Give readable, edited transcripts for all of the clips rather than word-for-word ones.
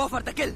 Go for the kill.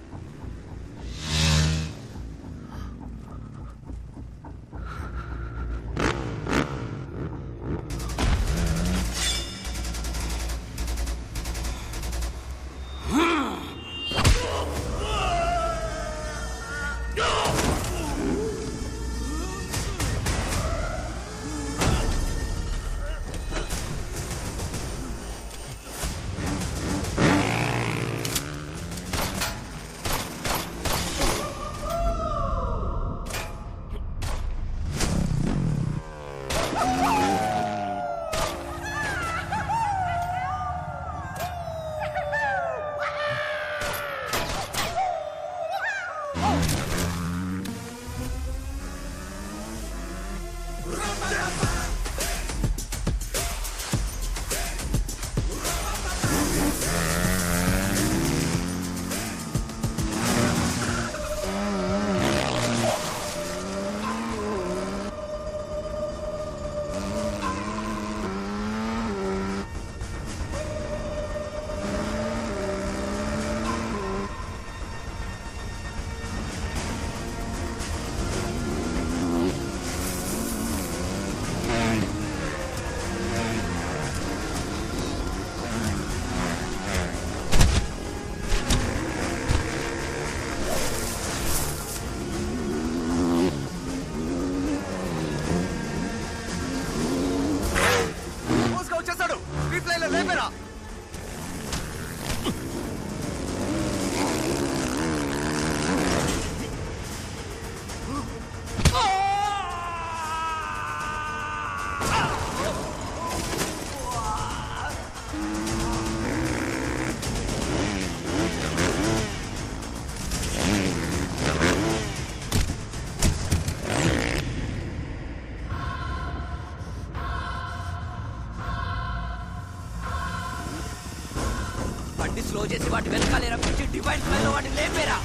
Slow చేసి వాటి వెనకాల రప్పించి డివైన్ స్మైల్ వాటిని లేపేరా.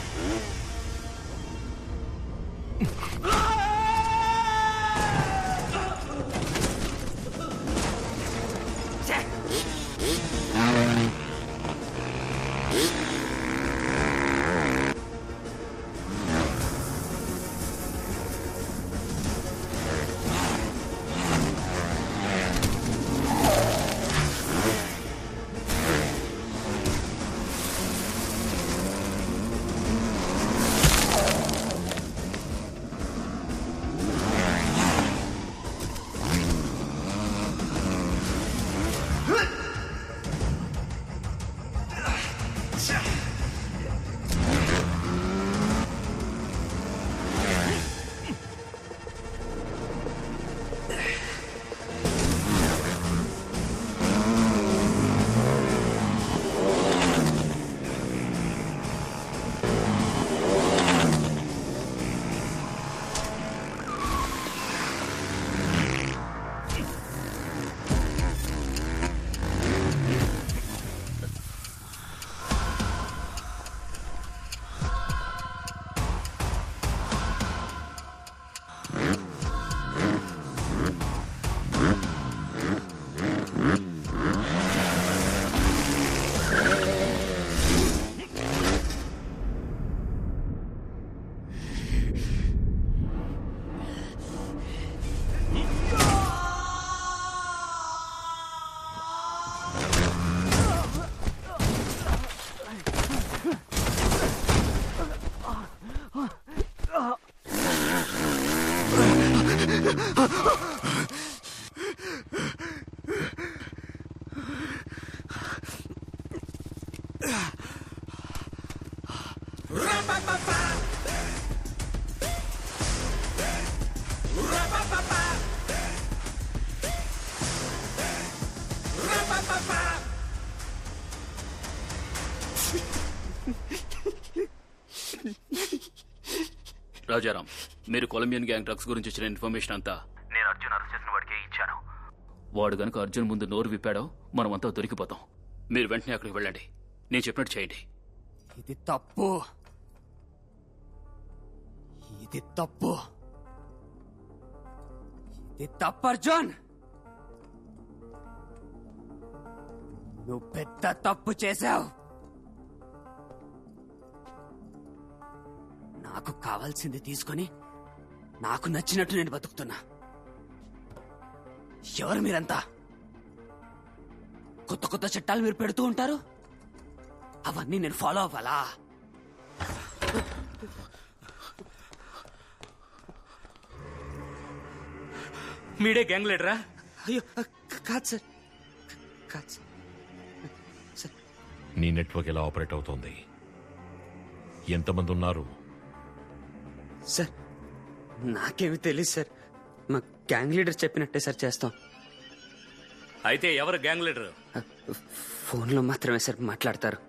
రాజారాం, మీరు కొలంబియన్ గ్యాంగ్ డ్రగ్స్ గురించి ఇచ్చిన ఇన్ఫర్మేషన్ అంతా నేను అర్జున్ అరెస్ట్ చేసిన వాడికే ఇచ్చాను. వాడు గనుక అర్జున్ ముందు నోరు విప్పాడో మనమంతా దొరికిపోతాం. మీరు వెంటనే అక్కడికి వెళ్ళండి. నేను చెప్పినట్టు చేయండి. ఇది తప్పు, ఇది తప్పు, ఇది తప్పు అర్జున్. నువ్వు పెద్ద తప్పు చేశావు. నాకు కావాల్సింది తీసుకొని నాకు నచ్చినట్టు నేను బతుకుతున్నా. ఎవరు మీరంతా? కొత్త కొత్త చట్టాలు మీరు పెడుతూ ఉంటారు, అవన్నీ నేను ఫాలో అవ్వాలా? మీడే గ్యాంగ్ లీడరా? అయ్యో కాదు సార్, కాదు సార్. నీ నెట్వర్క్ ఎలా ఆపరేట్ అవుతోంది? ఎంతమంది ఉన్నారు? సార్ నాకేమి తెలియదు సార్, మా గ్యాంగ్ లీడర్ చెప్పినట్టే సార్ చేస్తాం. అయితే ఎవరు గ్యాంగ్ లీడర్? ఫోన్లో మాత్రమే సార్ మాట్లాడతారు.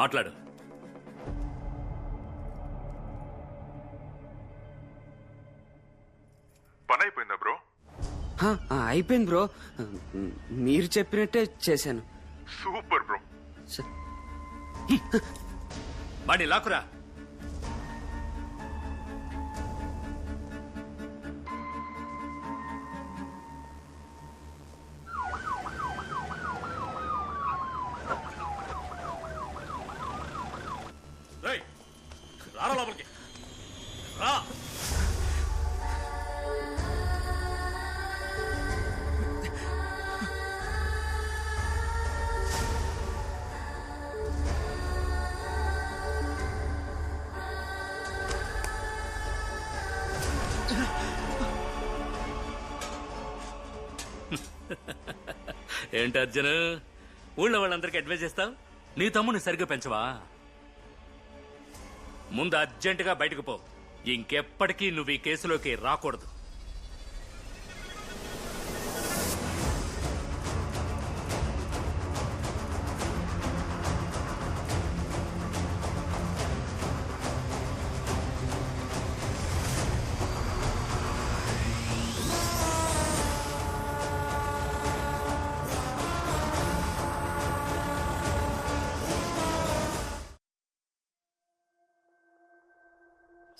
మాట్లాడు. పని అయిపోయిందా బ్రో? అయిపోయింది బ్రో, మీరు చెప్పినట్టే చేశాను. Super bro. సార్ వాడిని లాక్కురా. రారా లోపలికి రా. ఏంటి అర్జున్, ఊళ్ళో వాళ్ళందరికీ అడ్వైజ్ చేస్తావు? నీ తమ్ముని సరిగ్గా పెంచవా? ముందు అర్జెంటుగా బయటకు పో. ఇంకెప్పటికీ నువ్వు ఈ కేసులోకి రాకూడదు.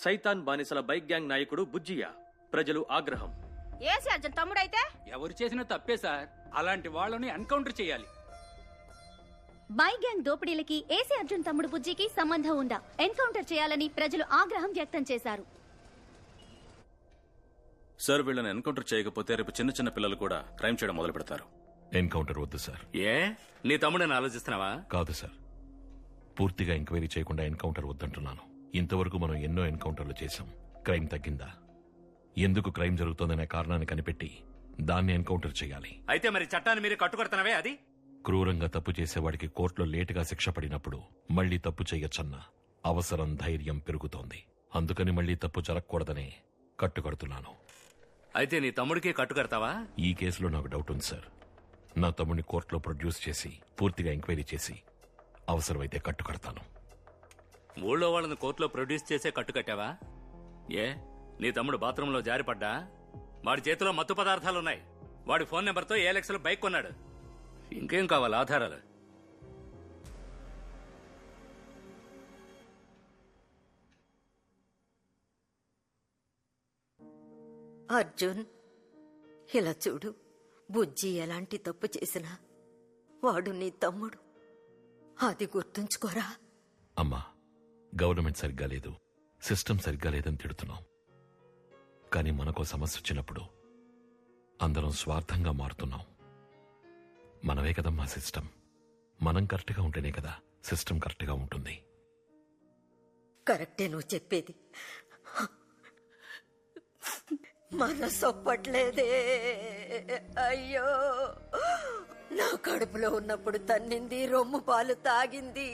సైతాన్ బానిసల బైక్ గ్యాంగ్ నాయకుడు బుజ్జియా. ప్రజలు ఆగ్రహం. ఏసి అర్జున్ తమ్ముడైతే ఎవరు చేసిన తప్పే సార్, అలాంటి వాళ్ళని ఎన్కౌంటర్ చేయాలి. బైక్ గ్యాంగ్ దోపిడీలకి ఏసీ అర్జున్ తమ్ముడు బుజ్జికి సంబంధం ఉందా? ఎన్కౌంటర్ చేయాలని ప్రజలు ఆగ్రహం వ్యక్తం చేశారు. సార్, వీళ్ళని ఎన్కౌంటర్ చేయకపోతే రేపు చిన్న చిన్న పిల్లలు కూడా క్రైమ్ చేయడం మొదలు పెడతారు. ఎన్కౌంటర్ వద్దు సార్. ఏ నీ తమ్ముడని ఆలోచిస్తున్నావా? కాదు సార్, పూర్తిగా ఎంక్వైరీ చేయకుండా ఎన్కౌంటర్ వద్దంటున్నాను. ఇంతవరకు మనం ఎన్నో ఎన్కౌంటర్లు చేశాం. క్రైమ్ తగ్గిందా? ఎందుకు క్రైమ్ జరుగుతోందనే కారణాన్ని కనిపెట్టి దాన్ని ఎన్కౌంటర్ చేయాలి. అయితే మరి చట్టాన్ని మీరు కట్టుకడుతున్నావే అది? క్రూరంగా తప్పు చేసేవాడికి కోర్టులో లేటుగా శిక్ష పడినప్పుడు మళ్లీ తప్పు చేయొచ్చన్న అవసరం, ధైర్యం పెరుగుతోంది. అందుకని మళ్లీ తప్పు జరగకూడదనే కట్టుకడుతున్నాను. అయితే నీ తమ్ముడికి కట్టుకడతావా? ఈ కేసులో నాకు డౌట్ ఉంది సార్. నా తమ్ముడిని కోర్టులో ప్రొడ్యూస్ చేసి పూర్తిగా ఎంక్వైరీ చేసి అవసరమైతే కట్టుకడతాను. ఊళ్ళో వాళ్ళని కోర్టులో ప్రొడ్యూస్ చేసే కట్టుకట్టావా? ఏ నీ తమ్ముడు బాత్రూంలో జారిపడ్డా? వాడి చేతిలో మత్తు పదార్థాలున్నాయి. వాడి ఫోన్ నెంబర్తో ఏలెక్స్లో బైక్ కొన్నాడు. ఇంకేం కావాలి ఆధారాలు? అర్జున్, ఇలా చూడు. బుజ్జి ఎలాంటి తప్పు చేసినా వాడు నీ తమ్ముడు. అది గుర్తుంచుకోరా. అమ్మా, గవర్నమెంట్ సరిగ్గా లేదు, సిస్టమ్ సరిగ్గా లేదని తిడుతున్నాం. కానీ మనకో సమస్య వచ్చినప్పుడు అందరం స్వార్థంగా మారుతున్నాం. మనమే కదమ్మా సిస్టమ్. మనం కరెక్ట్గా ఉంటేనే కదా సిస్టమ్ కరెక్ట్గా ఉంటుంది. కరెక్టే నువ్వు చెప్పేది. మనసు ఒప్పట్లేదే. అయ్యో, నా కడుపులో ఉన్నప్పుడు తన్నింది, రొమ్ము పాలు తాగింది.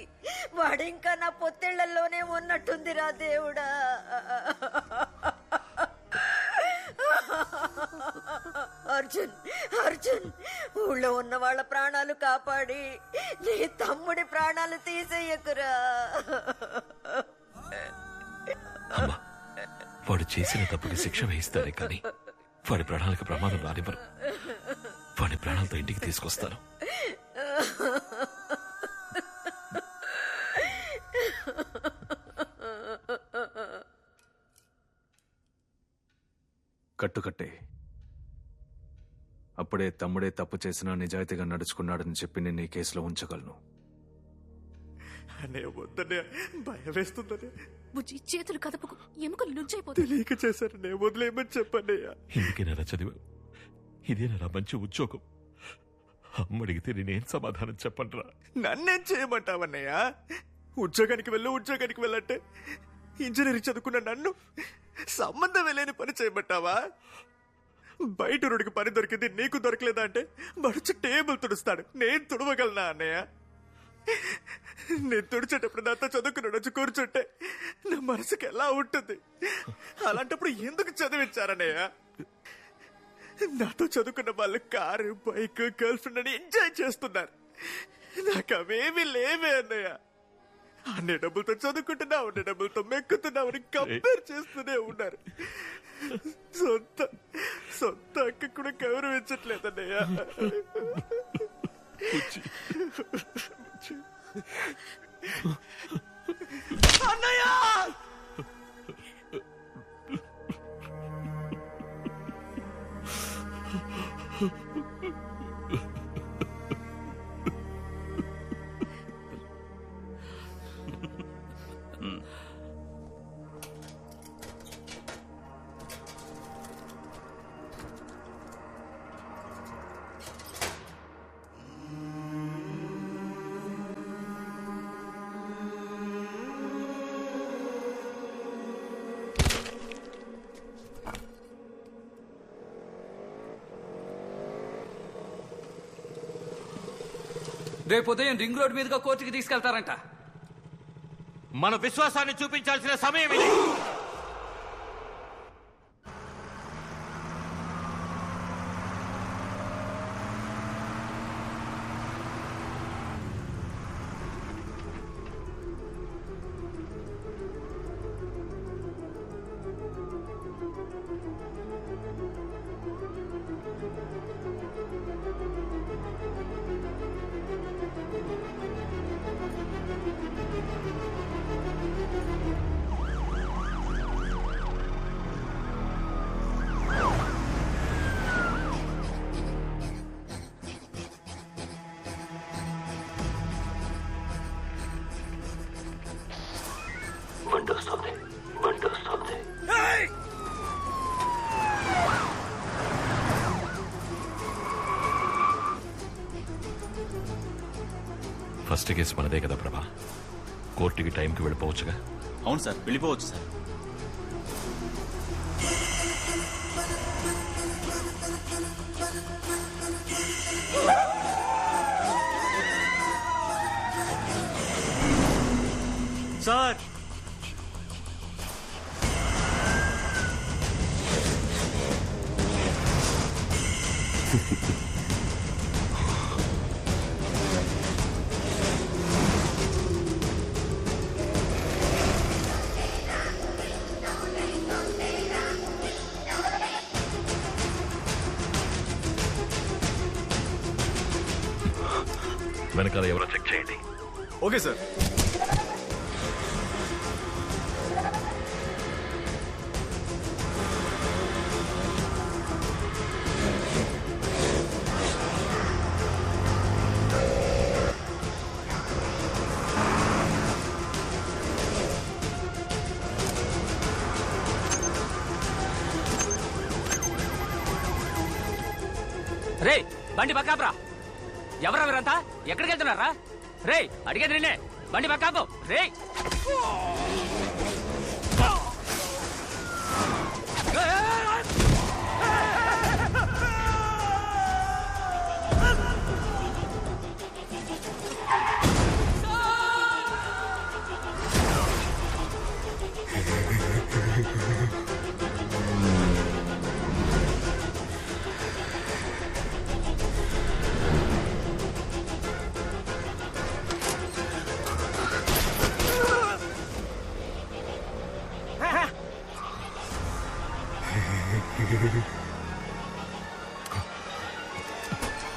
వాడింకా నా పొత్తిళ్లలోనే ఉన్నట్టుందిరా దేవుడా. అర్జున్, అర్జున్, ఊళ్ళో ఉన్న వాళ్ళ ప్రాణాలు కాపాడి నీ తమ్ముడి ప్రాణాలు తీసేయకురా. అమ్మా, వాడు చేసిన తప్పుకి శిక్ష వేయిస్తారే కానీ వాడి ప్రాణాలకు ప్రమాదం రానివ్వరు. వాడి ప్రాణాలతో ఇంటికి తీసుకొస్తాను. కట్టుకట్టే. అప్పుడే తమ్ముడే తప్పు చేసినా నిజాయితీగా నడుచుకున్నాడని చెప్పి నేను ఈ కేసులో ఉంచగలను. అనే వద్దనే భయం వేస్తుందనే బుజ్జి చేతులు కదపకు, ఎముకలు నుంచైపోతుంది. తెలియక చేశారనే వదిలేయమని చెప్పన్నయ్యా. ఎందుకేనా చదివావు? ఇదేనా మంచి ఉద్యోగం? అమ్మడిగితే నేనేం సమాధానం చెప్పండిరా? నన్నేం చేయమంటావన్నయ్యా? ఉద్యోగానికి వెళ్ళంటే ఇంజనీరింగ్ చదువుకున్న నన్ను సంబంధం లేని పని చేయమంటావా? బయట రోడ్డుకి పని దొరికింది, నీకు దొరకలేదా అంటే మడుచు టేబుల్ తుడుస్తాడు, నేను తుడవగలనా అన్నయ్య? నేను తుడిచేటప్పుడు నాతో చదువుకున్నాడు వచ్చి కూర్చుంటే నా మనసుకి ఎలా ఉంటుంది? అలాంటప్పుడు ఎందుకు చదివించారన్నయ్య? నాతో చదువుకున్న వాళ్ళు కారు, బైక్, గర్ల్ ఫ్రెండ్ అని ఎంజాయ్ చేస్తున్నారు. నాకు అవేమీ లేవే అన్నయ్య. అన్ని డబ్బులతో చదువుకుంటున్నావు, అన్ని డబ్బులతో మెక్కుతున్నావు అని కంపేర్ చేస్తూనే ఉన్నారు. సొంత అక్క కూడా గౌరవించట్లేదన్నయ్య. అన్నయ్య! రేపు ఉదయం రింగ్ రోడ్ మీదుగా కోర్టుకి తీసుకెళ్తారంట. మన విశ్వాసాన్ని చూపించాల్సిన సమయం ఇది. ఫస్ట్ కేసు మనదే కదా ప్రభా? కోర్టుకి టైంకి వెళ్ళిపోవచ్చుగా? అవును సార్, వెళ్ళిపోవచ్చు సార్. సార్, వెనకాల ఎవరో చెక్ చేయండి. Okay sir. రే బండి పక్కాపురా. ఎవరా వీరంతా? ఎక్కడికి వెళ్తున్నారా? రే అడిగేది నిన్నే, బండి పక్కాపు. రే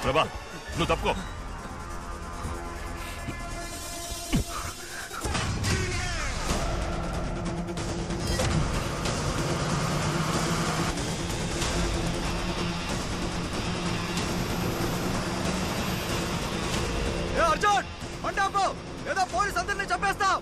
ప్రభా, నువ్వు తప్పుకో. అర్జున్, బండి ఆపు. లేదా పోలీస్ అందరినీ చంపేస్తాం.